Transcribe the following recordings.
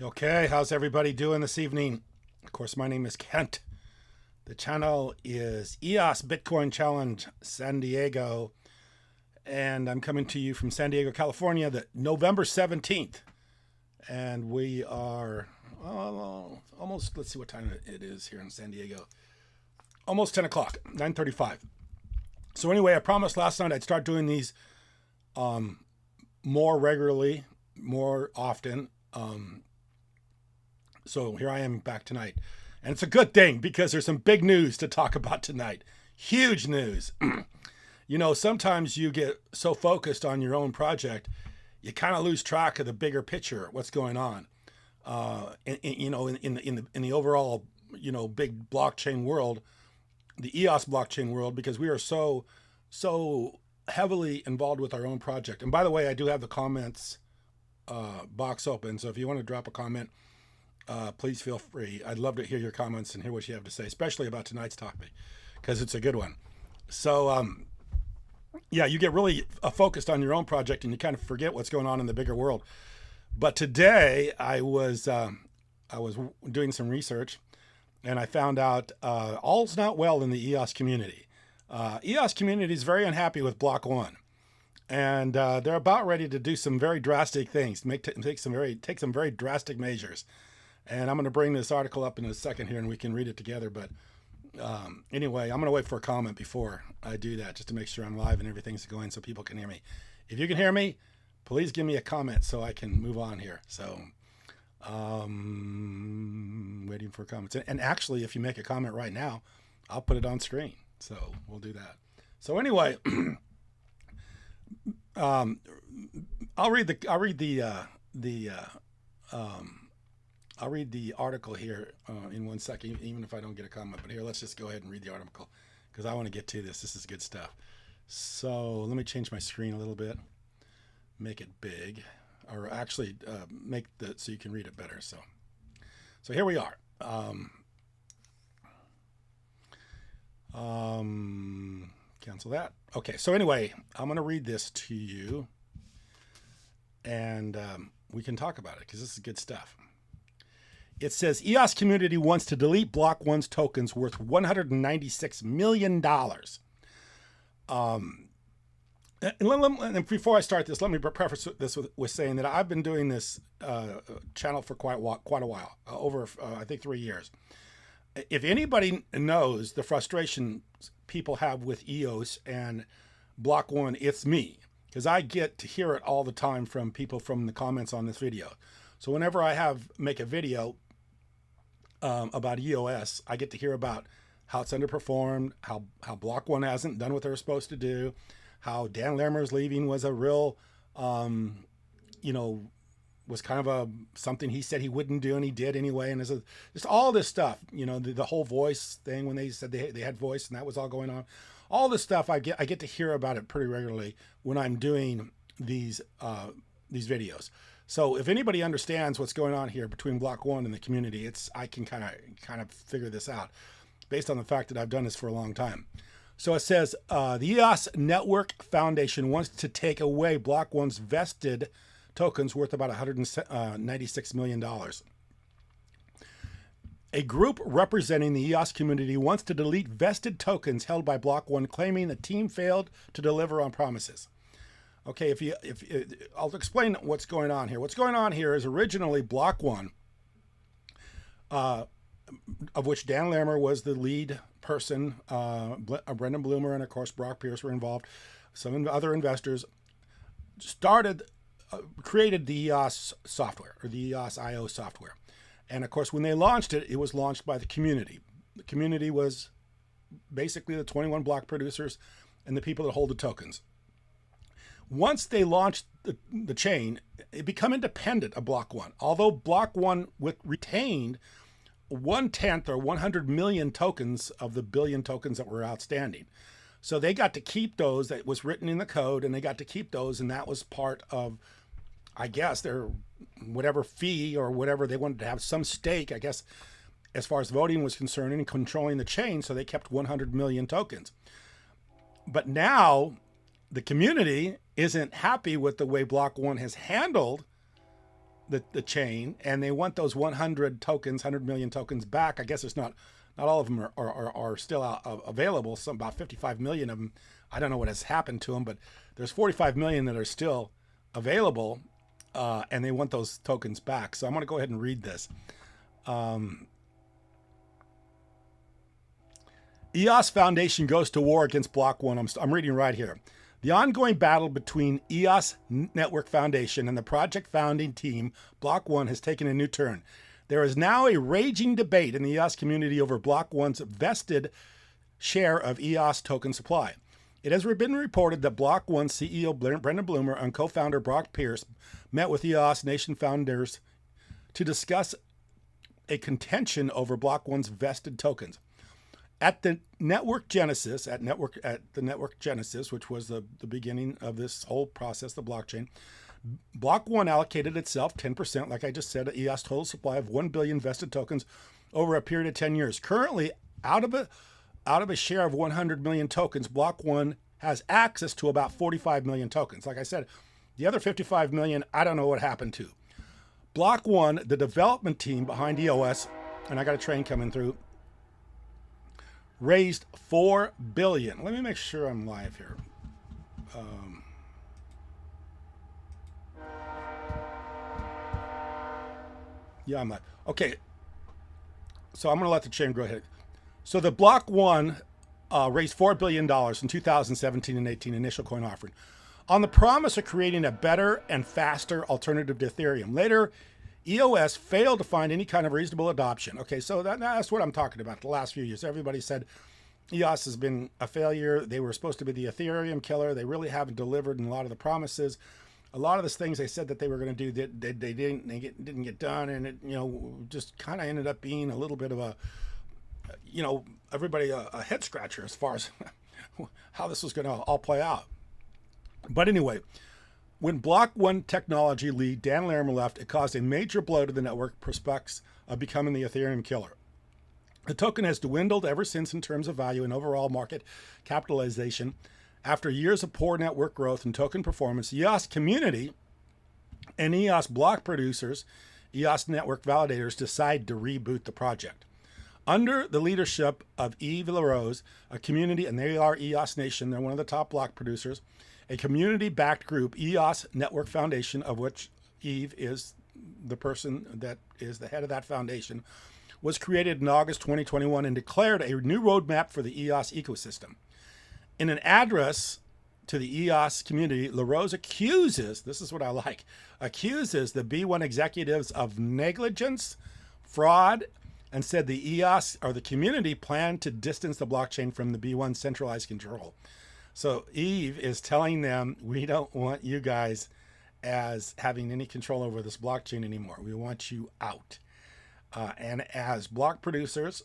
Okay, how's everybody doing this evening? Of course, my name is Kent. The channel is EOS Bitcoin Challenge San Diego, and I'm coming to you from San Diego, California, the November 17th. And we are almost, let's see what time it is here in San Diego. Almost 10 o'clock, 9:35. So anyway, I promised last night I'd start doing these more regularly, more often. So here I am back tonight. And it's a good thing because there's some big news to talk about tonight. Huge news. You know, sometimes you get so focused on your own project, you kind of lose track of the bigger picture, what's going on. In the overall, big blockchain world, the EOS blockchain world, because we are so heavily involved with our own project. And by the way, I do have the comments box open. So if you want to drop a comment, please feel free. I'd love to hear your comments and hear what you have to say, especially about tonight's topic, because it's a good one. So, yeah, you get really focused on your own project and you kind of forget what's going on in the bigger world. But today I was doing some research and I found out all's not well in the EOS community. EOS community is very unhappy with Block One. And they're about ready to do some very drastic things, take some very drastic measures. And I'm going to bring this article up in a second here and we can read it together. But anyway, I'm going to wait for a comment before I do that, just to make sure I'm live and everything's going so people can hear me. If you can hear me, please give me a comment so I can move on here. So waiting for comments. And actually, if you make a comment right now, I'll put it on screen. So we'll do that. So anyway, I'll read the article here in 1 second, even if I don't get a comment. But here, let's just go ahead and read the article because I want to get to this. This is good stuff. So let me change my screen a little bit, make it big, or actually make the so you can read it better. So here we are. Cancel that. Okay. So anyway, I'm going to read this to you, and we can talk about it because this is good stuff. It says EOS community wants to delete Block One's tokens worth $196 million. And before I start this, let me preface this with saying that I've been doing this channel for quite a while, over I think 3 years. If anybody knows the frustration people have with EOS and Block One, it's me, because I get to hear it all the time from people from the comments on this video. So whenever I make a video about EOS, I get to hear about how it's underperformed, how Block One hasn't done what they're supposed to do, how Dan Lermer's leaving was a real, was kind of something he said he wouldn't do and he did anyway. And there's just all this stuff, the whole voice thing when they said they had voice and that was all going on. All this stuff, I get to hear about it pretty regularly when I'm doing these videos. So if anybody understands what's going on here between Block One and the community, I can kind of figure this out based on the fact that I've done this for a long time. So it says the EOS Network Foundation wants to take away Block One's vested tokens worth about $196 million. A group representing the EOS community wants to delete vested tokens held by Block One, claiming the team failed to deliver on promises. Okay, I'll explain what's going on here. What's going on here is originally Block One, of which Dan Lermer was the lead person, Brendan Bloomer and of course Brock Pierce were involved. Some other investors created the EOS software, or the EOS IO software. And of course, when they launched it, it was launched by the community. The community was basically the 21 block producers and the people that hold the tokens. Once they launched the chain, it became independent of Block One. Although Block One retained 1/10 or 100 million tokens of the billion tokens that were outstanding. So they got to keep those. That was written in the code, and they got to keep those, and that was part of, I guess, their whatever fee or whatever. They wanted to have some stake, I guess, as far as voting was concerned and controlling the chain, so they kept 100 million tokens. But now the community isn't happy with the way Block One has handled the chain, and they want those 100 tokens, 100 million tokens back. I guess it's not all of them are still available. Some about 55 million of them. I don't know what has happened to them, but there's 45 million that are still available, and they want those tokens back. So I'm going to go ahead and read this. EOS Foundation goes to war against Block One. I'm reading right here. The ongoing battle between EOS Network Foundation and the project founding team, Block One, has taken a new turn. There is now a raging debate in the EOS community over Block One's vested share of EOS token supply. It has been reported that Block One CEO Brendan Bloomer and co-founder Brock Pierce met with EOS Nation founders to discuss a contention over Block One's vested tokens. At the network genesis, which was the beginning of this whole process, the blockchain, Block One allocated itself 10%, like I just said, of EOS total supply of 1 billion vested tokens over a period of 10 years. Currently, out of a share of 100 million tokens, Block One has access to about 45 million tokens. Like I said, the other 55 million, I don't know what happened to. Block One, the development team behind EOS, and I got a train coming through, raised $4 billion. Let me make sure I'm live here. Yeah, I'm live. Okay, so I'm going to let the chain go ahead. So the Block One raised $4 billion in 2017 and 18 initial coin offering on the promise of creating a better and faster alternative to Ethereum. Later, EOS failed to find any kind of reasonable adoption. Okay, so that's what I'm talking about. The last few years, everybody said EOS has been a failure. They were supposed to be the Ethereum killer. They really haven't delivered in a lot of the promises. A lot of the things they said that they were going to do, they didn't get done, and it just kind of ended up being a little bit of a everybody a head scratcher as far as how this was going to all play out. But anyway, when Block One technology lead Dan Larimer left, it caused a major blow to the network prospects of becoming the Ethereum killer. The token has dwindled ever since in terms of value and overall market capitalization. After years of poor network growth and token performance, EOS community and EOS block producers, EOS network validators, decide to reboot the project. Under the leadership of Yves LaRose, a community, and they are EOS Nation, they're one of the top block producers, a community-backed group, EOS Network Foundation, of which Yves is the person that is the head of that foundation, was created in August 2021 and declared a new roadmap for the EOS ecosystem. In an address to the EOS community, LaRose accuses the B1 executives of negligence, fraud, and said the EOS or the community planned to distance the blockchain from the B1 centralized control. So Yves is telling them, we don't want you guys as having any control over this blockchain anymore. We want you out. And as block producers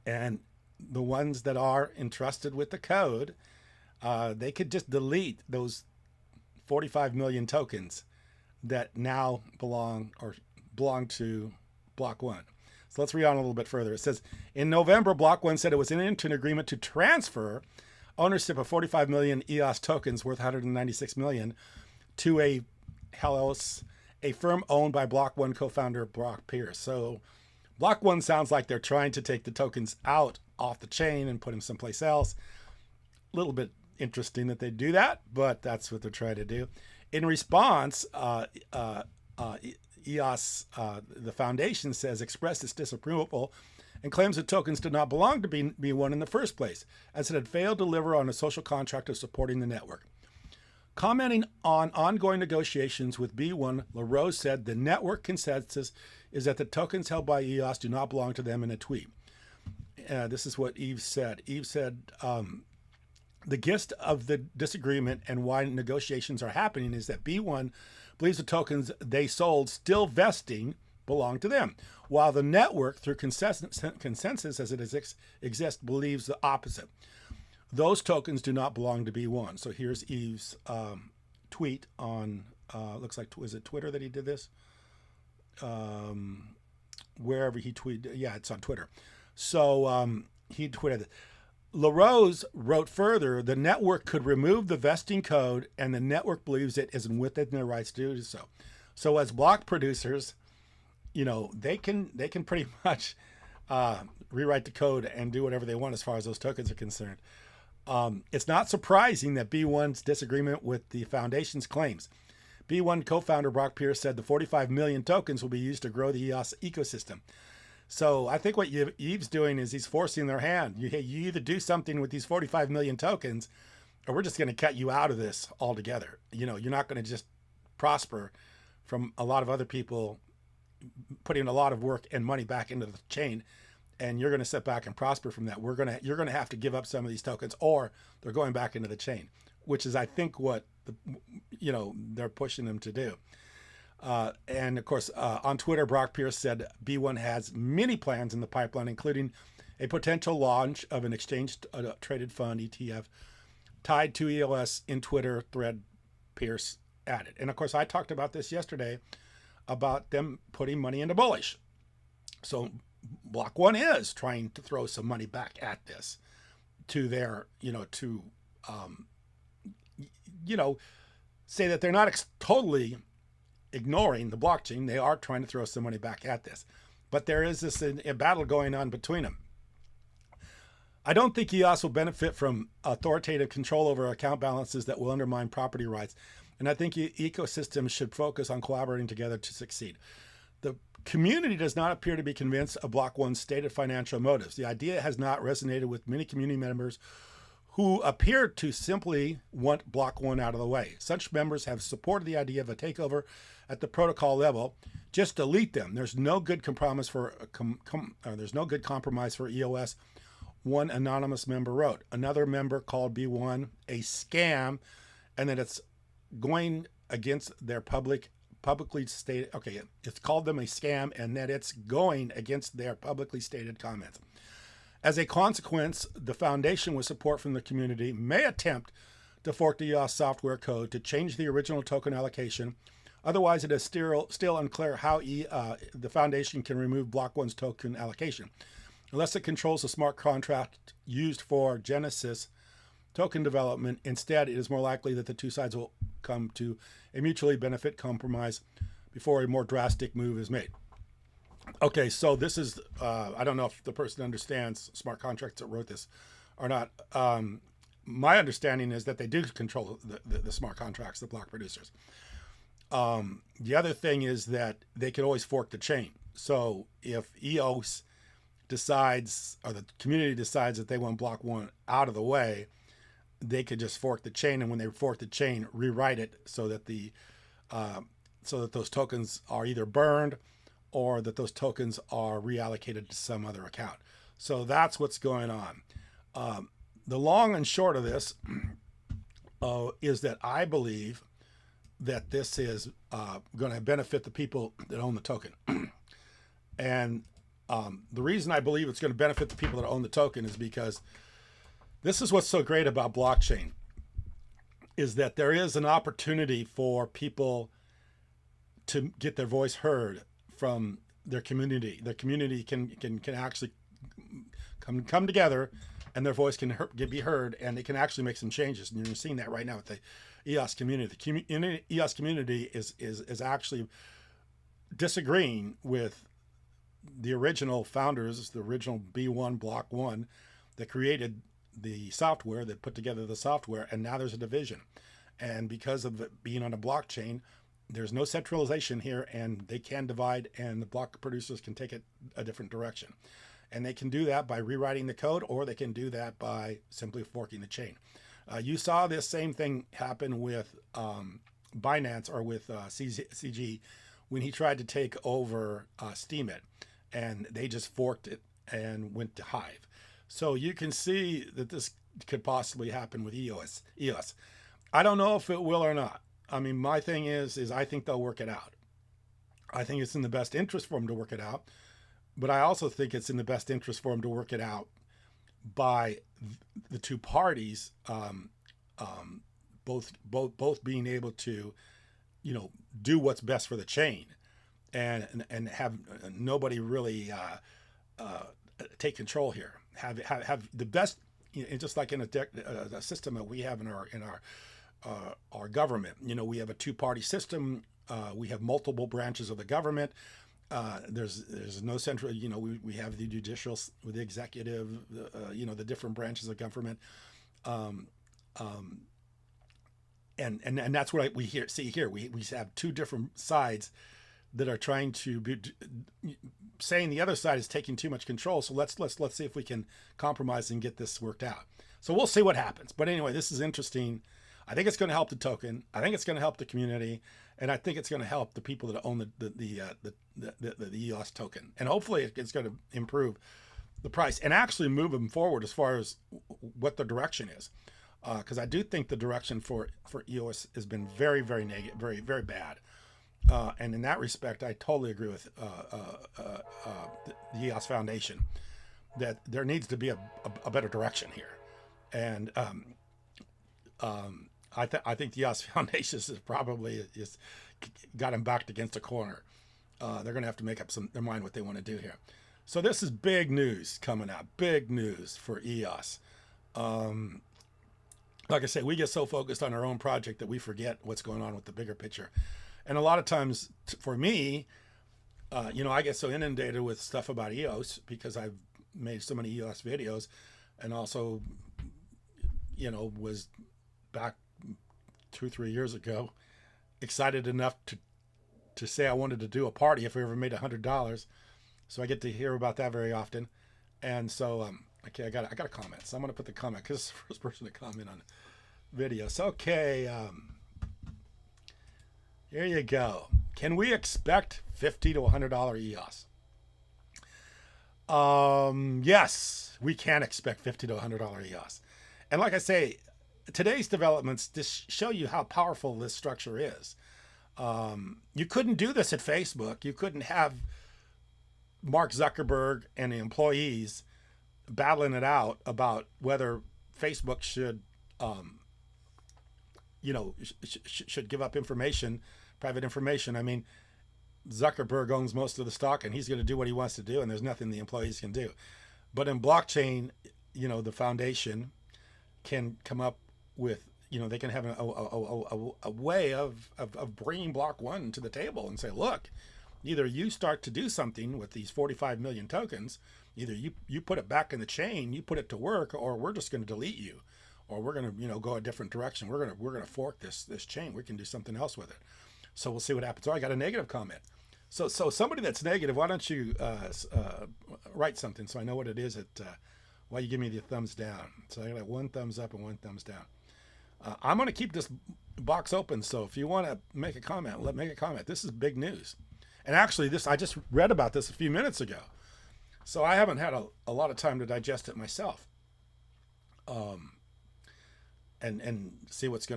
and the ones that are entrusted with the code, they could just delete those 45 million tokens that now belong to Block One. So let's read on a little bit further. It says, in November, Block One said it was into an agreement to transfer ownership of 45 million EOS tokens worth 196 million to a firm owned by Block One co-founder Brock Pierce. So Block One sounds like they're trying to take the tokens out off the chain and put them someplace else. A little bit interesting that they do that, but that's what they're trying to do. In response, EOS, the foundation expressed its disapproval and claims the tokens did not belong to B1 in the first place, as it had failed to deliver on a social contract of supporting the network. Commenting on ongoing negotiations with B1, LaRose said the network consensus is that the tokens held by EOS do not belong to them in a tweet. This is what Yves said. Yves said, the gist of the disagreement and why negotiations are happening is that B1 believes the tokens they sold still vesting belong to them, while the network, through consensus as it exists, believes the opposite. Those tokens do not belong to B1. So here's Yves' tweet on, looks like, was it Twitter that he did this? Wherever he tweeted, yeah, it's on Twitter. So he tweeted, LaRose wrote further, the network could remove the vesting code and the network believes it is within their rights to do so. So as block producers, they can pretty much rewrite the code and do whatever they want as far as those tokens are concerned. It's not surprising that B1's disagreement with the foundation's claims. B1 co-founder Brock Pierce said the 45 million tokens will be used to grow the EOS ecosystem. So I think what Eve's doing is he's forcing their hand. You either do something with these 45 million tokens, or we're just going to cut you out of this altogether. You're not going to just prosper from a lot of other people putting a lot of work and money back into the chain, and you're going to sit back and prosper from that. You're going to have to give up some of these tokens, or they're going back into the chain, which is, I think, what they're pushing them to do. And of course, on Twitter, Brock Pierce said B1 has many plans in the pipeline, including a potential launch of an exchange traded fund ETF tied to EOS. In Twitter thread, Pierce added. And of course, I talked about this yesterday about them putting money into bullish. So Block One is trying to throw some money back at this to their, say that they're not totally ignoring the blockchain. They are trying to throw some money back at this. But there is this a battle going on between them. I don't think EOS will benefit from authoritative control over account balances that will undermine property rights. And I think ecosystems should focus on collaborating together to succeed. The community does not appear to be convinced of Block One's stated financial motives. The idea has not resonated with many community members who appear to simply want Block One out of the way. Such members have supported the idea of a takeover at the protocol level. Just delete them. There's no good compromise for EOS. One anonymous member wrote. Another member called B1 a scam, and that it's going against their publicly stated. Okay, it's called them a scam, and that it's going against their publicly stated comments. As a consequence, the foundation, with support from the community, may attempt to fork the EOS software code to change the original token allocation. Otherwise, it is still unclear how the foundation can remove Block One's token allocation. Unless it controls the smart contract used for Genesis token development. Instead, it is more likely that the two sides will come to a mutually benefit compromise before a more drastic move is made. Okay, so this is, I don't know if the person understands smart contracts that wrote this or not. My understanding is that they do control the smart contracts, the block producers. The other thing is that they can always fork the chain. So if EOS decides, or the community decides that they want Block One out of the way, they could just fork the chain, and when they fork the chain, rewrite it so that those tokens are either burned or that those tokens are reallocated to some other account. So that's what's going on. The long and short of this is that I believe that this is going to benefit the people that own the token. And the reason I believe it's going to benefit the people that own the token is because this is what's so great about blockchain, is that there is an opportunity for people to get their voice heard from their community. Their community can actually come together, and their voice can be heard, and they can actually make some changes. And you're seeing that right now with the EOS community. The EOS community is actually disagreeing with the original founders, the original B1 Block One that created the software, that put together the software, and now there's a division. And because of it being on a blockchain, there's no centralization here, and they can divide, and the block producers can take it a different direction. And they can do that by rewriting the code, or they can do that by simply forking the chain. You saw this same thing happen with Binance, or with CG, when he tried to take over Steemit, and they just forked it and went to Hive. So you can see that this could possibly happen with EOS. I don't know if it will or not. I mean, my thing is I think they'll work it out. I think it's in the best interest for them to work it out, but I also think it's in the best interest for them to work it out by the two parties, both being able to, do what's best for the chain, and have nobody really take control here. Have the best, just like in a system that we have in our government. We have a two-party system We have multiple branches of the government. There's no central, we have the judicial, with the executive, the different branches of government. Um, um, and that's what we see here. We have two different sides that are trying to be saying the other side is taking too much control. So let's see if we can compromise and get this worked out. So we'll see what happens. But anyway, this is interesting. I think it's going to help the token. I think it's going to help the community, and I think it's going to help the people that own the EOS token. And hopefully, it's going to improve the price and actually move them forward as far as what the direction is. Because I do think the direction for EOS has been very, very negative, very, very bad. And in that respect, I totally agree with the EOS Foundation that there needs to be a better direction here. And I think the EOS Foundation is probably got him backed against a corner. They're going to have to make up their mind what they want to do here. So this is big news coming out. Big news for EOS. Like I say, we get so focused on our own project that we forget what's going on with the bigger picture. And a lot of times, for me, I get so inundated with stuff about EOS because I've made so many EOS videos, and also, was back 2-3 years ago, excited enough to say I wanted to do a party if we ever made $100. So I get to hear about that very often. And so, okay, I got a comment. So I'm going to put the comment because it's the first person to comment on videos. Okay, here you go. Can we expect $50 to $100 EOS? Yes, we can expect $50 to $100 EOS. And like I say, today's developments just show you how powerful this structure is. You couldn't do this at Facebook. You couldn't have Mark Zuckerberg and the employees battling it out about whether Facebook should, should give up information, private information. I mean, Zuckerberg owns most of the stock, and he's going to do what he wants to do, and there's nothing the employees can do. But in blockchain, the foundation can come up with, they can have a way of bringing Block One to the table and say, look, either you start to do something with these 45 million tokens, either you put it back in the chain, you put it to work, or we're just going to delete you, or we're going to go a different direction. We're going to fork this chain. We can do something else with it. So we'll see what happens. Oh, I got a negative comment. So somebody that's negative, why don't you write something so I know what it is why you give me the thumbs down. So I got 1 thumbs up and 1 thumbs down. I'm going to keep this box open. So if you want to make a comment, make a comment. This is big news. And actually, I just read about this a few minutes ago. So I haven't had a lot of time to digest it myself. And see what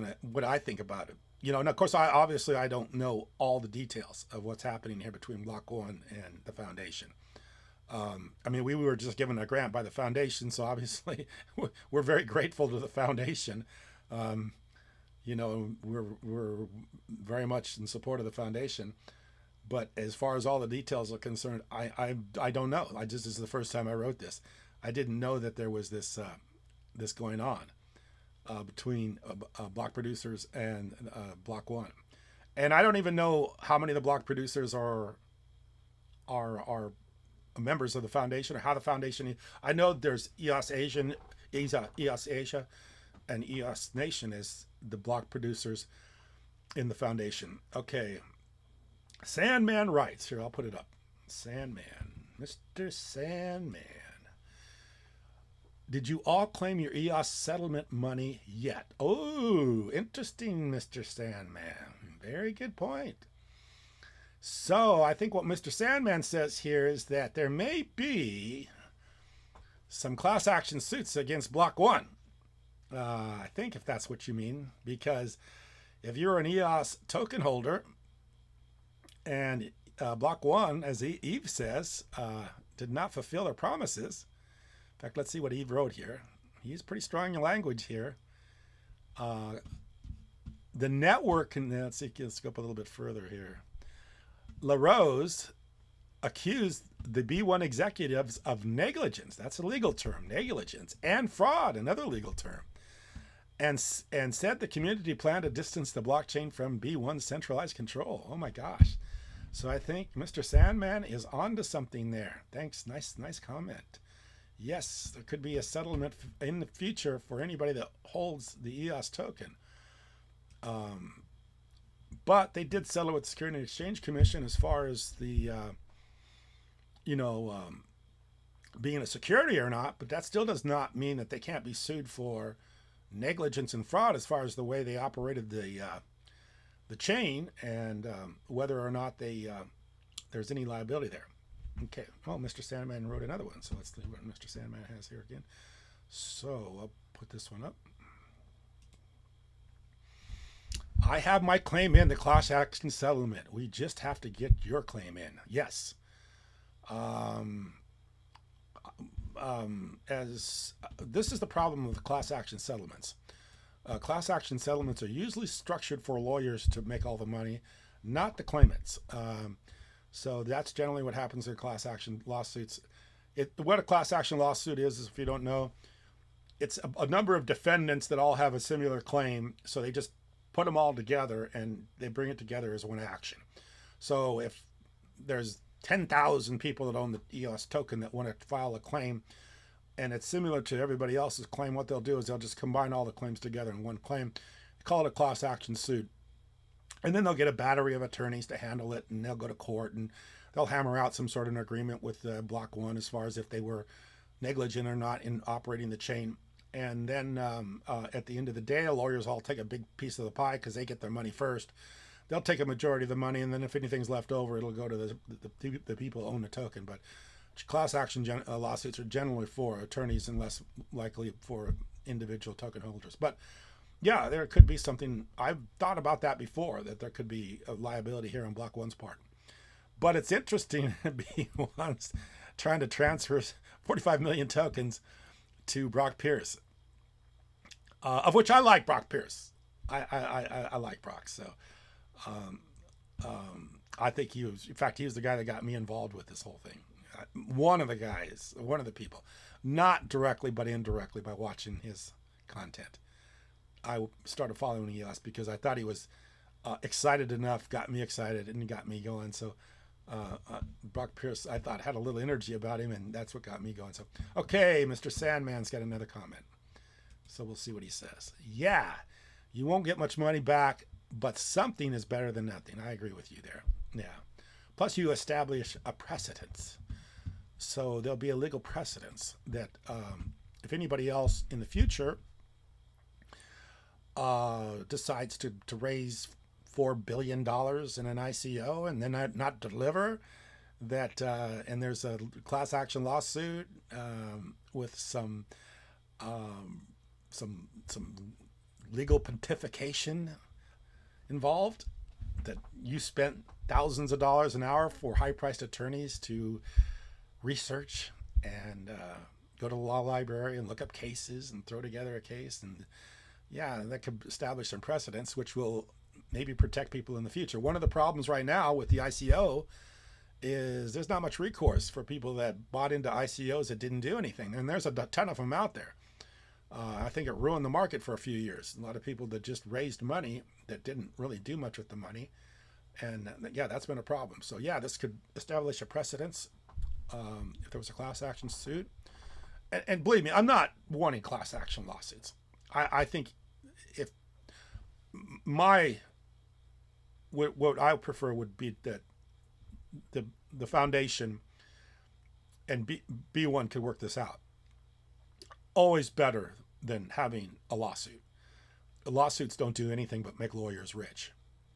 I think about it. And of course, I don't know all the details of what's happening here between Block One and the foundation. We were just given a grant by the foundation, so obviously we're very grateful to the foundation. We're very much in support of the foundation. But as far as all the details are concerned, I don't know. This is the first time I wrote this. I didn't know that there was this going on between block producers and Block One, and I don't even know how many of the block producers are members of the foundation, or how the foundation. I know there's EOS Asia, and EOS Nation as the block producers in the foundation. Okay. Sandman writes, here, I'll put it up. Sandman, Mr. Sandman. Did you all claim your EOS settlement money yet? Oh, interesting, Mr. Sandman. Very good point. So I think what Mr. Sandman says here is that there may be some class action suits against Block One. I think if that's what you mean, because if you're an EOS token holder, and Block One, as Eve says, did not fulfill their promises. In fact, let's see what Eve wrote here. He's pretty strong in language here. The network, and let's go up a little bit further here. LaRose accused the B1 executives of negligence. That's a legal term, negligence, and fraud, another legal term. and said the community planned to distance the blockchain from B1's centralized control. Oh my gosh. So I think Mr. Sandman is onto something there. Thanks. Nice comment. Yes, there could be a settlement in the future for anybody that holds the EOS token. But they did settle with the Securities and Exchange Commission as far as the, being a security or not. But that still does not mean that they can't be sued for negligence and fraud as far as the way they operated the chain and whether or not there's any liability there. Okay. Oh, Mr. Sandman wrote another one, so let's see what Mr. Sandman has here again. So I'll put this one up. I have my claim in the class action settlement. We just have to get your claim in. Yes. As this is the problem with class action settlements. Class action settlements are usually structured for lawyers to make all the money, not the claimants. So that's generally what happens in class action lawsuits. What a class action lawsuit is if you don't know, it's a number of defendants that all have a similar claim. So they just put them all together and they bring it together as one action. So if there's 10,000 people that own the EOS token that want to file a claim and it's similar to everybody else's claim, what they'll do is they'll just combine all the claims together in one claim, call it a class action suit. And then they'll get a battery of attorneys to handle it, and they'll go to court and they'll hammer out some sort of an agreement with Block One as far as if they were negligent or not in operating the chain. And then at the end of the day, the lawyers all take a big piece of the pie because they get their money first. They'll take a majority of the money, and then if anything's left over, it'll go to the people who own the token. But class action lawsuits are generally for attorneys and less likely for individual token holders. But yeah, there could be something. I've thought about that before, that there could be a liability here on Block One's part. But it's interesting to be once trying to transfer 45 million tokens to Brock Pierce, of which I like Brock Pierce. I like Brock. So I think he was the guy that got me involved with this whole thing. One of the people, not directly but indirectly by watching his content. I started following EOS because I thought he was excited enough, got me excited, and got me going. So Brock Pierce, I thought, had a little energy about him, and that's what got me going. So, okay, Mr. Sandman's got another comment. So we'll see what he says. Yeah, you won't get much money back, but something is better than nothing. I agree with you there. Yeah. Plus, you establish a precedence. So there'll be a legal precedence that if anybody else in the future decides to raise $4 billion in an ICO and then not deliver, that and there's a class action lawsuit with some legal pontification involved, that you spent thousands of dollars an hour for high-priced attorneys to research and go to the law library and look up cases and throw together a case, and yeah, that could establish some precedents which will maybe protect people in the future. One of the problems right now with the ICO is there's not much recourse for people that bought into ICOs that didn't do anything, and there's a ton of them out there. I think it ruined the market for a few years. A lot of people that just raised money that didn't really do much with the money, and yeah, that's been a problem. So yeah, this could establish a precedence if there was a class action suit. And believe me, I'm not wanting class action lawsuits. I think if what I prefer would be that the foundation and B1 could work this out. Always better than having a lawsuit. Lawsuits don't do anything but make lawyers rich,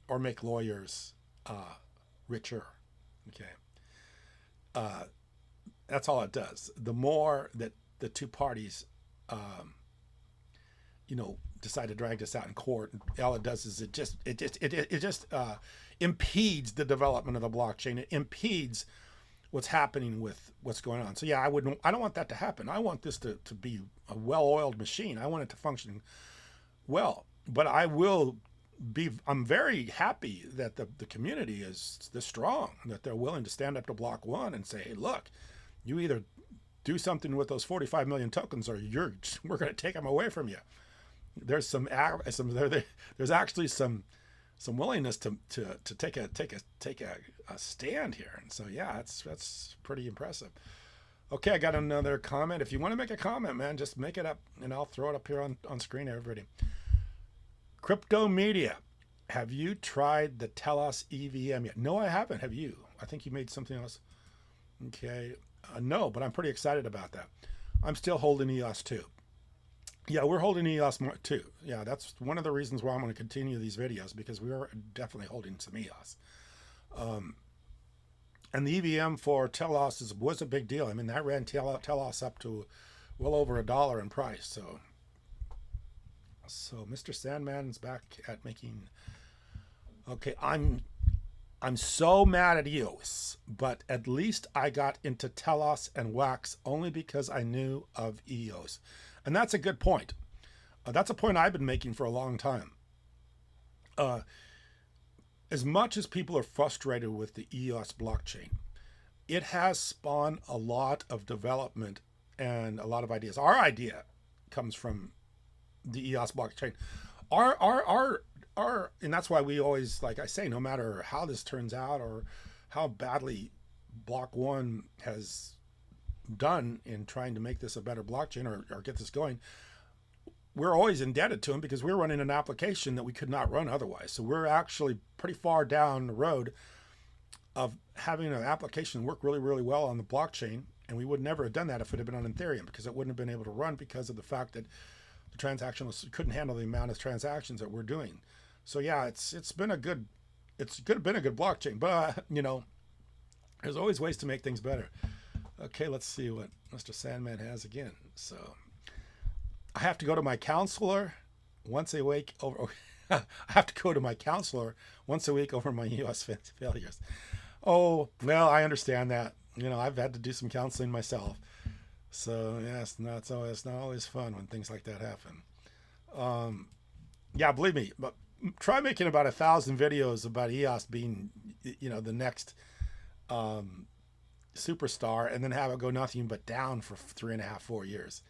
or make lawyers richer. Okay, that's all it does. The more that the two parties, decide to drag this out in court, all it does is it just impedes the development of the blockchain. It impedes what's happening with what's going on. So yeah, I don't want that to happen. I want this to be a well-oiled machine. I want it to function well. But I'm very happy that the community is this strong, that they're willing to stand up to Block One and say, hey, look, you either do something with those 45 million tokens or we're going to take them away from you. there's there's actually some willingness to take a stand here, and so yeah, that's pretty impressive. Okay, I got another comment. If you want to make a comment, man, just make it up, and I'll throw it up here on screen, everybody. Crypto Media, have you tried the Telos EVM yet? No, I haven't. Have you? I think you made something else. Okay, no, but I'm pretty excited about that. I'm still holding EOS too. Yeah, we're holding EOS more too. Yeah, that's one of the reasons why I'm going to continue these videos, because we are definitely holding some EOS. And the EVM for Telos was a big deal. I mean, that ran Telos up to well over $1 in price. So Mr. Sandman's back at making. Okay, I'm so mad at EOS, but at least I got into Telos and Wax only because I knew of EOS. And that's a good point. That's a point I've been making for a long time. As much as people are frustrated with the EOS blockchain, it has spawned a lot of development and a lot of ideas. Our idea comes from the EOS blockchain. And that's why we always, like I say, no matter how this turns out or how badly Block One has done in trying to make this a better blockchain or get this going, we're always indebted to them because we're running an application that we could not run otherwise. So we're actually pretty far down the road of having an application work really, really well on the blockchain. And we would never have done that if it had been on Ethereum, because it wouldn't have been able to run because of the fact that the transaction couldn't handle the amount of transactions that we're doing. So yeah, it's been a good blockchain, but there's always ways to make things better. Okay, let's see what Mr. Sandman has again. So I have to go to my counselor once a week over. I have to go to my counselor once a week over my EOS failures. Oh, well, I understand that. I've had to do some counseling myself. So yes, it's not always fun when things like that happen. Yeah, believe me, but try making about 1,000 videos about EOS being, the next superstar, and then have it go nothing but down for 3.5, 4 years,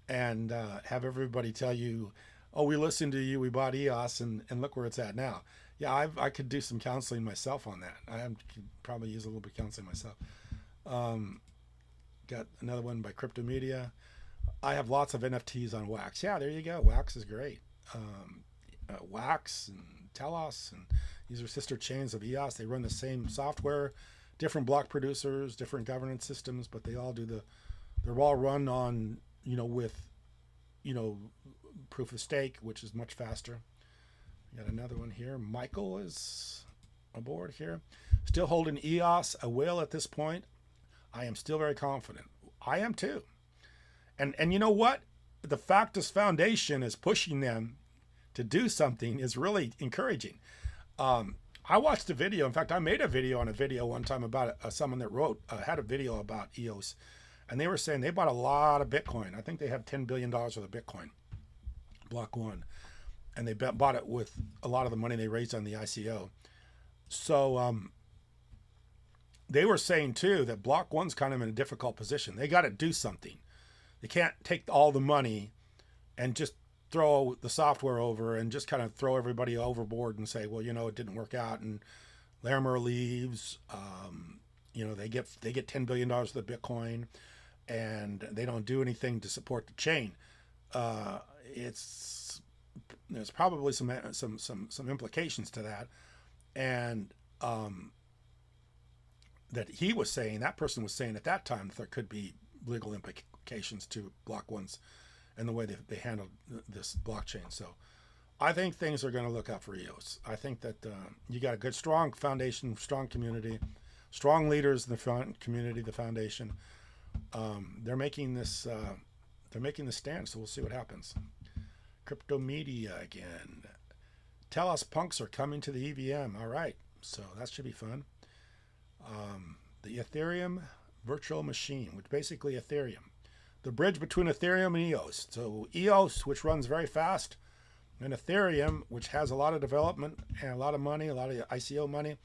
and have everybody tell you, oh, we listened to you, we bought EOS, and look where it's at now. Yeah, I could do some counseling myself on that. I could probably use a little bit of counseling myself. Got another one by Crypto Media. I have lots of NFTs on Wax. Yeah, there you go. Wax is great. Wax and Telos, and these are sister chains of EOS. They run the same software, different block producers, different governance systems, but they all they're all run on, with, proof of stake, which is much faster. Got another one here. Michael is aboard here. Still holding EOS, a whale at this point. I am still very confident. I am too. And you know what? The Factus Foundation is pushing them to do something is really encouraging. I watched a video. In fact, I made a video on a video one time about someone that had a video about EOS, and they were saying they bought a lot of Bitcoin. I think they have $10 billion worth of Bitcoin, Block One, and they bought it with a lot of the money they raised on the ICO. So they were saying too that Block One's kind of in a difficult position. They got to do something. They can't take all the money and just throw the software over and just kind of throw everybody overboard and say, well, it didn't work out, and Larimer leaves. They get $10 billion worth of Bitcoin, and they don't do anything to support the chain. There's probably some implications to that, and that person was saying at that time that there could be legal implications to Block One's and the way they handled this blockchain. So I think things are going to look up for EOS. I think that you got a good, strong foundation, strong community, strong leaders in the community, the foundation. They're making this stand, so we'll see what happens. Crypto Media again. Telos punks are coming to the EVM. All right, so that should be fun. The Ethereum virtual machine, which basically Ethereum. The bridge between Ethereum and EOS. So EOS, which runs very fast, and Ethereum, which has a lot of development and a lot of money, a lot of ICO money,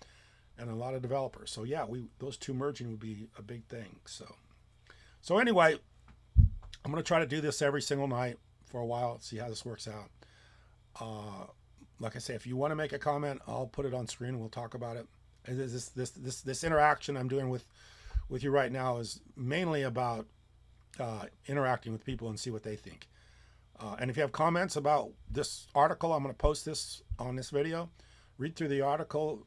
and a lot of developers. So yeah, those two merging would be a big thing. So anyway, I'm going to try to do this every single night for a while, see how this works out. Like I say, if you want to make a comment, I'll put it on screen and we'll talk about it. And this interaction I'm doing with you right now is mainly about interacting with people and see what they think. And if you have comments about this article, I'm going to post this on this video. Read through the article,